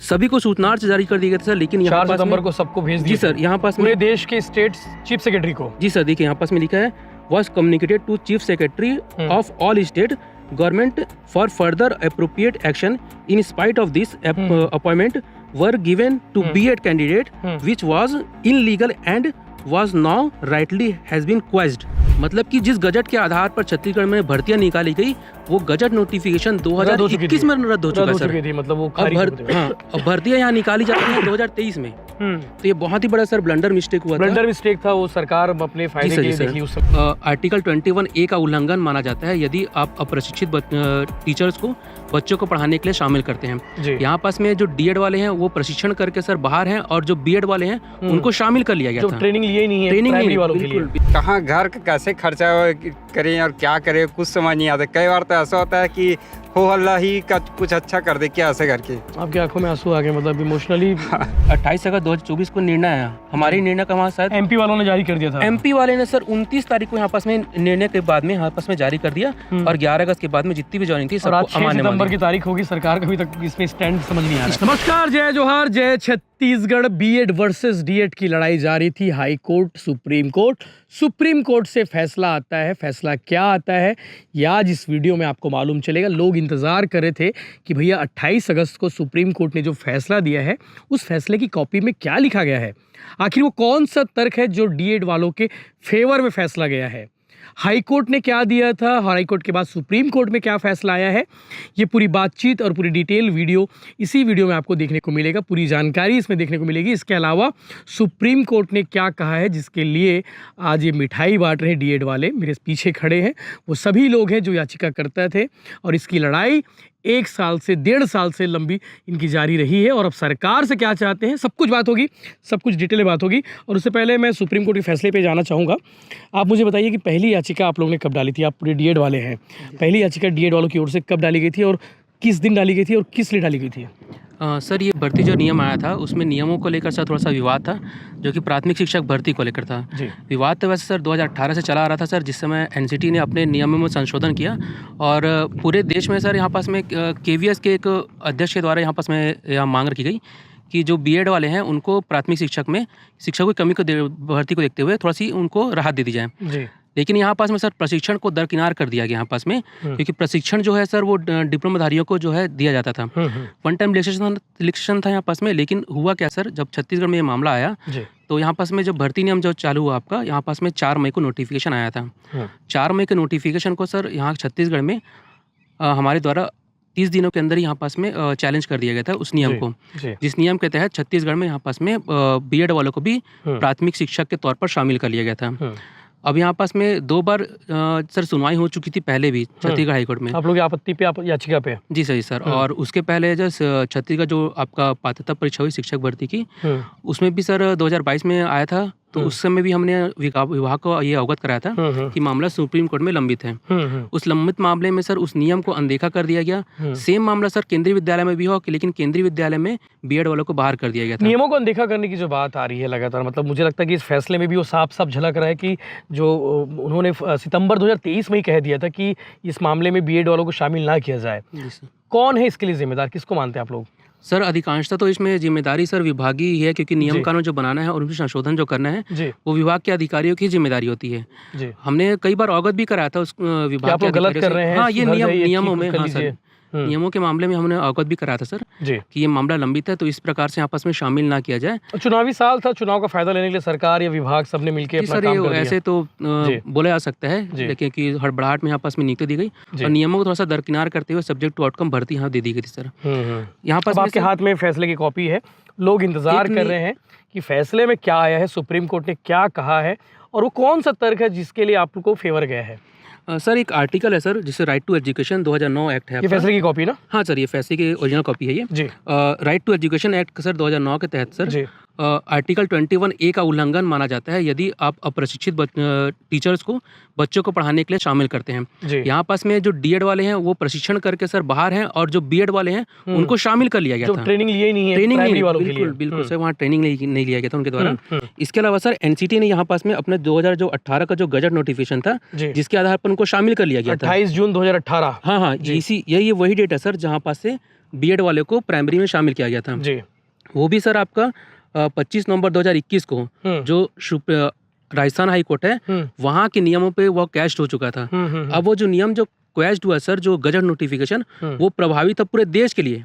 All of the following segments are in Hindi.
सभी को सूचना जारी कर दिया गया था सर, लेकिन यहाँ 4 सितंबर को सबको भेज दिया। जी सर, यहाँ पास पूरे देश के स्टेट चीफ सेक्रेटरी को। जी सर, देखिए यहाँ पास में लिखा है was communicated to chief secretary of all state government for further appropriate action. In spite of this, appointment were given to B.Ed candidate which was illegal and was now rightly has been quashed. मतलब कि जिस गजट के आधार पर छत्तीसगढ़ में भर्तियां निकाली गई वो गजट नोटिफिकेशन 2021 में रद्द हो चुका है सर। मतलब वो अब भर्तियां यहाँ निकाली जाती हैं 2023 में। तो ये बहुत ही बड़ा सर ब्लंडर मिस्टेक हुआ था। ब्लंडर मिस्टेक था, वो सरकार अपने फायदे के लिए देखी उस समय। आर्टिकल 21A का उल्लंघन माना जाता है यदि आप अप्रशिक्षित टीचर्स को बच्चों को पढ़ाने के लिए शामिल करते हैं। यहाँ पास में जो D.Ed वाले हैं वो प्रशिक्षण करके सर बाहर हैं और जो B.Ed वाले हैं उनको शामिल कर लिया गया था। ट्रेनिंग लिए नहीं है, ट्रेनिंग वालों के लिए। कहाँ घर का कैसे खर्चा करें और क्या करें कुछ समझ नहीं आता। कई बार तो ऐसा होता है कि हो अल्लाह ही का कुछ अच्छा कर दे क्या ऐसे करके। आपकी आंखों में आंसू आ गए, मतलब इमोशनली। 28 अगस्त 2024 को निर्णय आया। हमारी निर्णय का वहाँ शायद MP वालों ने जारी कर दिया था। MP वाले ने सर 29 तारीख को यहाँ पास में निर्णय के बाद में यहाँ पास में जारी कर दिया और 11 अगस्त के बाद में जितनी भी ज्वाइनिंग थी सबको अमान्य मान दिया। 6 सितंबर की तारीख होगी, सरकार का अभी तक इसमें स्टैंड समझ नहीं आ रहा। नमस्कार, जय जोहार, जय छत्तीसगढ़। B.Ed वर्सेस D.Ed की लड़ाई जारी थी। हाई कोर्ट, सुप्रीम कोर्ट से फैसला आता है। फैसला क्या आता है ये आज इस वीडियो में आपको मालूम चलेगा। लोग इंतज़ार कर रहे थे कि भैया 28 अगस्त को सुप्रीम कोर्ट ने जो फैसला दिया है उस फैसले की कॉपी में क्या लिखा गया है। आखिर वो कौन सा तर्क है जो D.Ed वालों के फेवर में फैसला गया है। हाई कोर्ट ने क्या दिया था, हाई कोर्ट के बाद सुप्रीम कोर्ट में क्या फैसला आया है, ये पूरी बातचीत और पूरी डिटेल वीडियो इसी वीडियो में आपको देखने को मिलेगा। पूरी जानकारी इसमें देखने को मिलेगी। इसके अलावा सुप्रीम कोर्ट ने क्या कहा है जिसके लिए आज ये मिठाई बांट रहे हैं D.Ed वाले। मेरे पीछे खड़े हैं वो सभी लोग हैं जो याचिका करते थे और इसकी लड़ाई 1 साल से 1.5 साल से लंबी इनकी जारी रही है। और अब सरकार से क्या चाहते हैं सब कुछ बात होगी, सब कुछ डिटेल में बात होगी। और उससे पहले मैं सुप्रीम कोर्ट के फैसले पे जाना चाहूँगा। आप मुझे बताइए कि पहली याचिका आप लोगों ने कब डाली थी? आप पूरे D.Ed वाले हैं, पहली याचिका D.Ed वालों की ओर से कब डाली गई थी और किस दिन डाली गई थी और किस लिए डाली गई थी? सर ये भर्ती जो नियम आया था उसमें नियमों को लेकर सर थोड़ा सा विवाद था जो कि प्राथमिक शिक्षक भर्ती को लेकर था। विवाद तो वैसे सर 2018 से चला आ रहा था सर, जिस समय NCT ने अपने नियमों में संशोधन किया और पूरे देश में सर यहाँ पास में KVS के एक अध्यक्ष के द्वारा यहाँ पास में यहाँ मांग रखी गई कि जो B.Ed वाले हैं उनको प्राथमिक शिक्षक में शिक्षकों की कमी को भर्ती को देखते हुए थोड़ा सी उनको राहत दे दी जाए। लेकिन यहाँ पास में सर प्रशिक्षण को दरकिनार कर दिया गया यहाँ पास में, क्योंकि प्रशिक्षण जो है सर वो डिप्लोमाधारियों को जो है दिया जाता था। वन टाइम इलेक्शन था यहाँ पास में। लेकिन हुआ क्या सर, जब छत्तीसगढ़ में ये मामला आया तो यहाँ पास में जब भर्ती नियम जो चालू हुआ आपका, यहाँ पास में 4 मई को नोटिफिकेशन आया था। 4 मई के नोटिफिकेशन को सर यहाँ छत्तीसगढ़ में हमारे द्वारा 30 दिनों के अंदर यहाँ पास में चैलेंज कर दिया गया था उस नियम को, जिस नियम के तहत छत्तीसगढ़ में यहाँ पास में B.Ed वालों को भी प्राथमिक शिक्षक के तौर पर शामिल कर लिया गया था। अब यहाँ पास में 2 बार सर सुनवाई हो चुकी थी पहले भी छत्तीसगढ़ हाईकोर्ट में। आप लोग आपत्ति पे याचिका पे? जी सर। और उसके पहले जो छत्तीसगढ़ जो आपका पात्रता परीक्षा हुई शिक्षक भर्ती की उसमें भी सर 2022 में आया था। तो उस समय भी हमने विभाग को ये अवगत कराया था कि मामला सुप्रीम कोर्ट में लंबित है। उस लंबित मामले में सर उस नियम को अनदेखा कर दिया गया। सेम मामला सर केंद्रीय विद्यालय में भी हो, लेकिन केंद्रीय विद्यालय में B.Ed वालों को बाहर कर दिया गया था। नियमों को अनदेखा करने की जो बात आ रही है लगातार, मतलब मुझे लगता है कि इस फैसले में भी वो साफ साफ झलक रहा है कि जो उन्होंने सितंबर 2023 में ही कह दिया था कि इस मामले में B.Ed वालों को शामिल ना किया जाए। कौन है इसके लिए जिम्मेदार, किसको मानते हैं आप लोग? सर अधिकांशतः तो इसमें जिम्मेदारी सर विभागीय ही है, क्योंकि नियम कानून जो बनाना है और उनमें संशोधन जो करना है वो विभाग के अधिकारियों की जिम्मेदारी होती है। हमने कई बार अवगत भी कराया था उस विभाग के गलत कर रहे हैं। हाँ, ये नियमों में, हाँ सर, नियमों के मामले में हमने अवगत भी कराया था सर कि ये मामला लंबित है तो इस प्रकार से आपस में शामिल ना किया जाए। चुनावी साल था, चुनाव का फायदा लेने के लिए सरकार या विभाग सबने मिलकर अपना काम कर दिया। ऐसे तो बोला जा सकता है, लेकिन कि हड़बड़ाहट में आपस में नियुक्ति दी गई और नियमों को थोड़ा सा दरकिनार करते हुए सब्जेक्ट टू आउटकम भर्ती यहाँ दे दी गई थी सर। यहाँ पर आपके हाथ में फैसले की कॉपी है, लोग इंतजार कर रहे हैं कि फैसले में क्या आया है, सुप्रीम कोर्ट ने क्या कहा है और वो कौन सा तर्क है जिसके लिए आपको फेवर गया है। सर एक आर्टिकल है सर जिसे राइट टू एजुकेशन 2009 एक्ट है। ये फैसले की कॉपी ना? हाँ सर, ये फैसले की ओरिजिनल कॉपी है ये। Right to education act sir 2009 के तहत सर आर्टिकल 21A का उल्लंघन माना जाता है यदि आप अप्रशिक्षित टीचर्स को बच्चों को पढ़ाने के लिए शामिल करते हैं। यहाँ पास में जो D.Ed वाले हैं वो प्रशिक्षण करके सर बाहर हैं और जो B.Ed वाले हैं उनको शामिल कर लिया गया था। ट्रेनिंग लिए नहीं है, ट्रेनिंग नहीं, बिल्कुल सर, वहाँ ट्रेनिंग नहीं लिया गया था उनके द्वारा। इसके अलावा सर NCT ने यहाँ पास में अपने 2018 का जो गजट नोटिफिकेशन था जिसके आधार पर उनको शामिल कर लिया गया था 28 जून 2018। हाँ, यही वही डेट है सर जहाँ पास से बीएड वाले को प्राइमरी में शामिल किया गया था जी। वो भी सर आपका 25 नवंबर 2021 को जो राजस्थान हाई कोर्ट है वहाँ के नियमों पे वो कैश्ड हो चुका था। अब वो जो नियम जो कैश्ड हुआ सर, जो गजट नोटिफिकेशन वो प्रभावी था पूरे देश के लिए।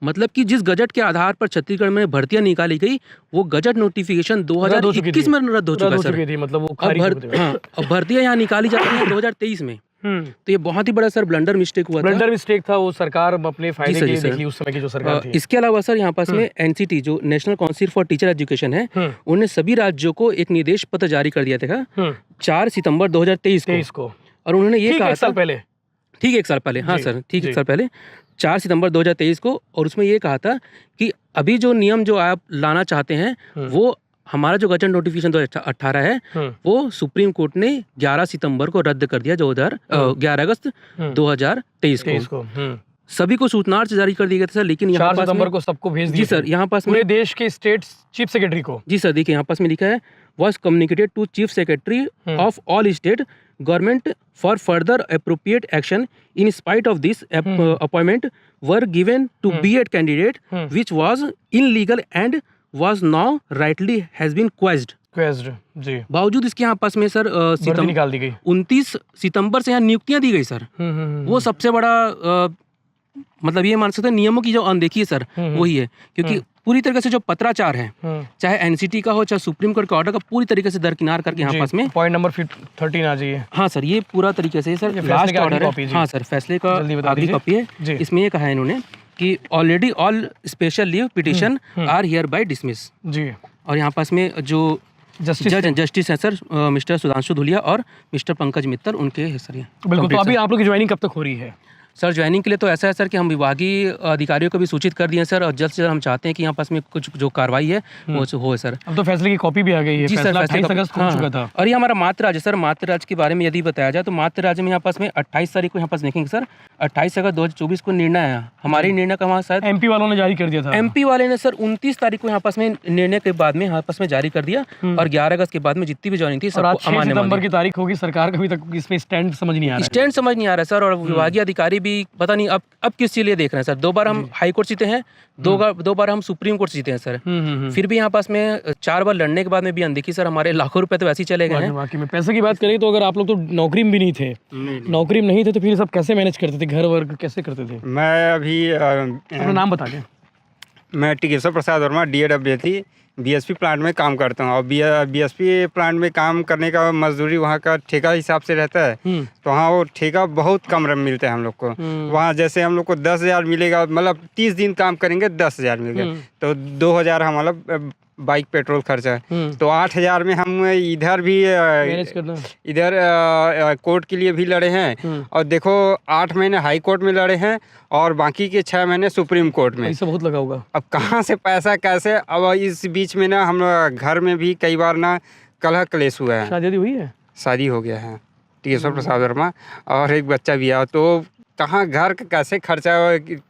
मतलब कि जिस गजट के आधार पर छत्तीसगढ़ में भर्तियां निकाली गई वो गजट नोटिफिकेशन 2021 में रद्द हो चुका सर। मतलब वो अब भर्तियां यहाँ निकाली जा रही हैं 2023 में। तो ये बहुत ही बड़ा सर ब्लंडर मिस्टेक हुआ था। वो सरकार अपने फायदे के लिए देखी उस समय की जो सरकार थी। इसके अलावा सर यहाँ पास में एनसीटी जो national council for teacher education है उन्होंने सभी राज्यों को एक निर्देश पत्र जारी कर दिया था 4 सितंबर 2023 को। और उन्होंने ये कहा था ठीक 1 साल पहले, हाँ सर, ठीक 1 साल पहले 4 सितंबर 2023 को। और उसमें ये कहा था कि अभी जो नियम जो आप लाना चाहते हैं वो हमारा जो गजट नोटिफिकेशन 2018 है वो सुप्रीम कोर्ट ने 11 सितंबर को रद्द कर दिया 11 अगस्त 2023 को। सभी को सूचना से जारी कर दिया गया था सर। लेकिन यहाँ 4 सितंबर को सबको भेज दिया। जी सर, यहाँ पास पूरे देश के स्टेट चीफ सेक्रेटरी को। जी सर, देखिए यहाँ पास में लिखा है was communicated to chief secretary of all state government for further appropriate action. In spite of this, appointment were given to B.Ed candidate which was illegal and was now rightly has been quashed. जी। बावजूद इसके यहाँ पास में सर निकाल दी गई 29 सितंबर से यहाँ नियुक्तियां दी गई सर। वो सबसे बड़ा मतलब ये मान सकते हैं नियमों की जो अनदेखी है सर वही है। क्योंकि पूरी तरीके से जो पत्राचार है चाहे एनसीटी का हो चाहे सुप्रीम कोर्ट का ऑर्डर का पूरी तरीके से दरकिनार करके यहाँ पास में पॉइंट नंबर 13 आ जाइए। हाँ सर, ये पूरा तरीके से सर लास्ट ऑर्डर है। हाँ सर, फैसले का आखिरी कॉपी है। इसमें ये कहा है इन्होंने कि already all special leave petition are here by dismiss जी। और यहाँ पास में जो जस्टिस है सर मिस्टर सुधांशु धुलिया और मिस्टर पंकज मित्तल उनके है सर। ये बिल्कुल। तो अभी आप लोग की ज्वाइनिंग कब तक हो रही है? सर ज्वाइनिंग के लिए तो ऐसा है सर कि हम विभागीय अधिकारियों को भी सूचित कर दिए सर और जल्द से जल्द हम चाहते हैं कि यहाँ पास में कुछ जो कार्रवाई है वो हो सर। अब तो फैसले की कॉपी भी आ गई है। जी सर, 28 अगस्त हो चुका था। और ये हमारा मातृ राज्य सर, मातृ राज्य के बारे में यदि बताया जाए तो मातृ राज्य में यहाँ पास में 28 तारीख को यहाँ पास देखेंगे सर 28 अगस्त 2024 को निर्णय आया। हमारे निर्णय का वहाँ शायद एमपी वालों ने जारी कर दिया था। एमपी वाले ने सर 29 तारीख को यहाँ पास में निर्णय के बाद में यहाँ पास में जारी कर दिया और 11 अगस्त के बाद में जितनी भी ज्वाइनिंग थी सबको अमान्य नंबर की तारीख होगी। सरकार का अभी तक इसमें स्टैंड समझ नहीं आ रहा है सर। और विभागीय अधिकारी भी पता नहीं अब किस चीज लिए देख रहे हैं सर। 2 बार हम हाई कोर्ट जीते हैं, 2 बार हम सुप्रीम कोर्ट जीते हैं सर। फिर भी यहाँ पास में 4 बार लड़ने के बाद में भी अनदेखी सर। हमारे लाखों रुपए तो वैसे ही चले गए हैं। बाकी में पैसे की बात करें तो अगर आप लोग तो नौकरी में भी नहीं थे, नौकरी में नहीं थे तो फिर सब कैसे मैनेज करते थे, घर वर्क कैसे करते थे? मैं अभी अपना नाम बता दें। मैं टिकेश्वर प्रसाद वर्मा D.Ed अभ्यर्थी बीएसपी प्लांट में काम करता हूँ। और बीएसपी प्लांट में काम करने का मजदूरी वहाँ का ठेका हिसाब से रहता है तो वहाँ वो ठेका बहुत कम मिलता है हम लोग को। वहाँ जैसे हम लोग को 10,000 मिलेगा, मतलब 30 दिन काम करेंगे 10,000 मिलेगा तो 2,000 हमारा बाइक पेट्रोल खर्चा है। तो 8,000 में हम इधर भी इधर कोर्ट के लिए भी लड़े हैं और देखो 8 महीने हाई कोर्ट में लड़े हैं और बाकी के 6 महीने सुप्रीम कोर्ट में। इससे बहुत लगा होगा। अब कहाँ से पैसा कैसे, अब इस बीच में ना हम घर में भी कई बार ना कलह क्लेश हुआ है। शादी हुई है? शादी हो गया है टिकेश्वर प्रसाद वर्मा और एक बच्चा भी आया। तो कहाँ घर का कैसे खर्चा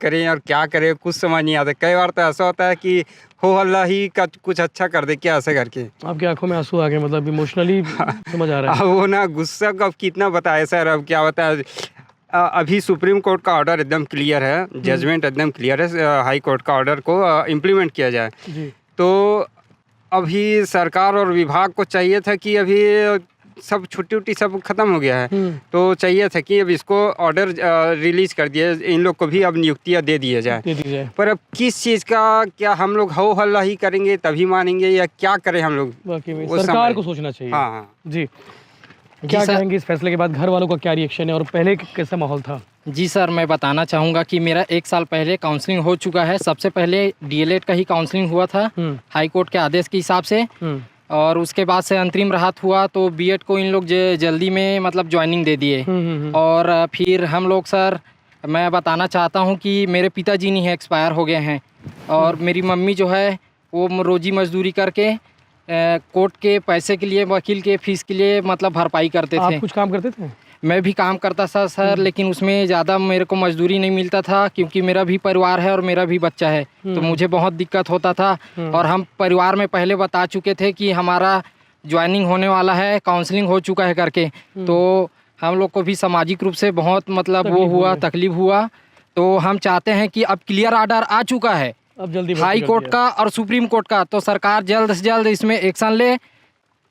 करें और क्या करें कुछ समझ नहीं आता। कई बार तो ऐसा होता है कि हो अल्लाह ही का कुछ अच्छा कर दे क्या ऐसे करके। आपकी आंखों में आंसू आ गए, मतलब इमोशनली समझ आ रहा है। अब वो ना गुस्सा का कितना बताए सर। अब क्या होता है अभी सुप्रीम कोर्ट का ऑर्डर एकदम क्लियर है, जजमेंट एकदम क्लियर है, हाई कोर्ट का ऑर्डर को इम्प्लीमेंट किया जाए। तो अभी सरकार और विभाग को चाहिए था कि अभी सब छुट्टी उट्टी सब खत्म हो गया है तो चाहिए था कि अब इसको ऑर्डर रिलीज कर दिया, इन लोग को भी अब नियुक्तियां दे दिए जाए। पर अब किस चीज़ का क्या हम लोग हो हल्ला ही करेंगे तभी मानेंगे या क्या करें हम लोग? सरकार को सोचना चाहिए। हाँ जी, क्या कहेंगे इस फैसले के बाद? घर वालों का क्या रिएक्शन है और पहले कैसा माहौल था? जी सर, मैं बताना चाहूँगा कि मेरा 1 साल पहले काउंसलिंग हो चुका है। सबसे पहले DLED का ही काउंसलिंग हुआ था हाई कोर्ट के आदेश के हिसाब से और उसके बाद से अंतरिम राहत हुआ तो B.Ed को इन लोग जल्दी में मतलब ज्वाइनिंग दे दिए। और फिर हम लोग सर, मैं बताना चाहता हूँ कि मेरे पिताजी नहीं है, एक्सपायर हो गए हैं और मेरी मम्मी जो है वो रोजी मजदूरी करके कोर्ट के पैसे के लिए, वकील के फीस के लिए मतलब भरपाई करते थे। आप कुछ काम करते थे? मैं भी काम करता था सर, लेकिन उसमें ज़्यादा मेरे को मजदूरी नहीं मिलता था क्योंकि मेरा भी परिवार है और मेरा भी बच्चा है तो मुझे बहुत दिक्कत होता था। और हम परिवार में पहले बता चुके थे कि हमारा ज्वाइनिंग होने वाला है, काउंसलिंग हो चुका है करके। तो हम लोग को भी सामाजिक रूप से बहुत मतलब वो हुआ, तकलीफ हुआ। तो हम चाहते हैं कि अब क्लियर ऑर्डर आ चुका है अब जल्दी हाई कोर्ट का और सुप्रीम कोर्ट का, तो सरकार जल्द से जल्द इसमें एक्शन ले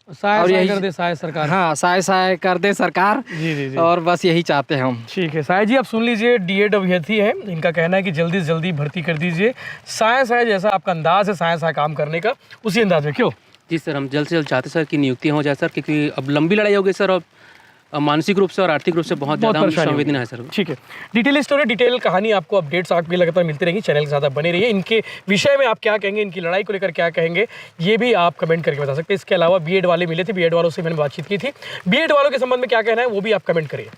साय और साय यही कर दे साय सरकार। हाँ साय कर दे सरकार। जी जी जी। और बस यही चाहते हैं हम। ठीक है साय जी, आप सुन लीजिए, डीएड अभ्यर्थी है, इनका कहना है कि जल्दी से जल्दी भर्ती कर दीजिए। साय साय जैसा आपका अंदाज है साय साय काम करने का, उसी अंदाज में क्यों? जी सर, हम जल्द से जल्द चाहते सर कि नियुक्तियाँ हो जाए सर, क्योंकि अब लंबी लड़ाई हो गई सर, और मानसिक रूप से और आर्थिक रूप से बहुत ज़्यादा परेशानी संवेदना है सर। ठीक है, डिटेल स्टोरी, डिटेल कहानी, आपको अपडेट्स आपकी लगातार मिलती रहेंगी, चैनल के साथ आप बने रहिए। इनके विषय में आप क्या कहेंगे, इनकी लड़ाई को लेकर क्या कहेंगे, ये भी आप कमेंट करके बता सकते हैं। इसके अलावा बीएड वाले मिले थे, बीएड वालों से मैंने बातचीत की थी, बीएड वालों के संबंध में क्या कहना है वो भी आप कमेंट करिए।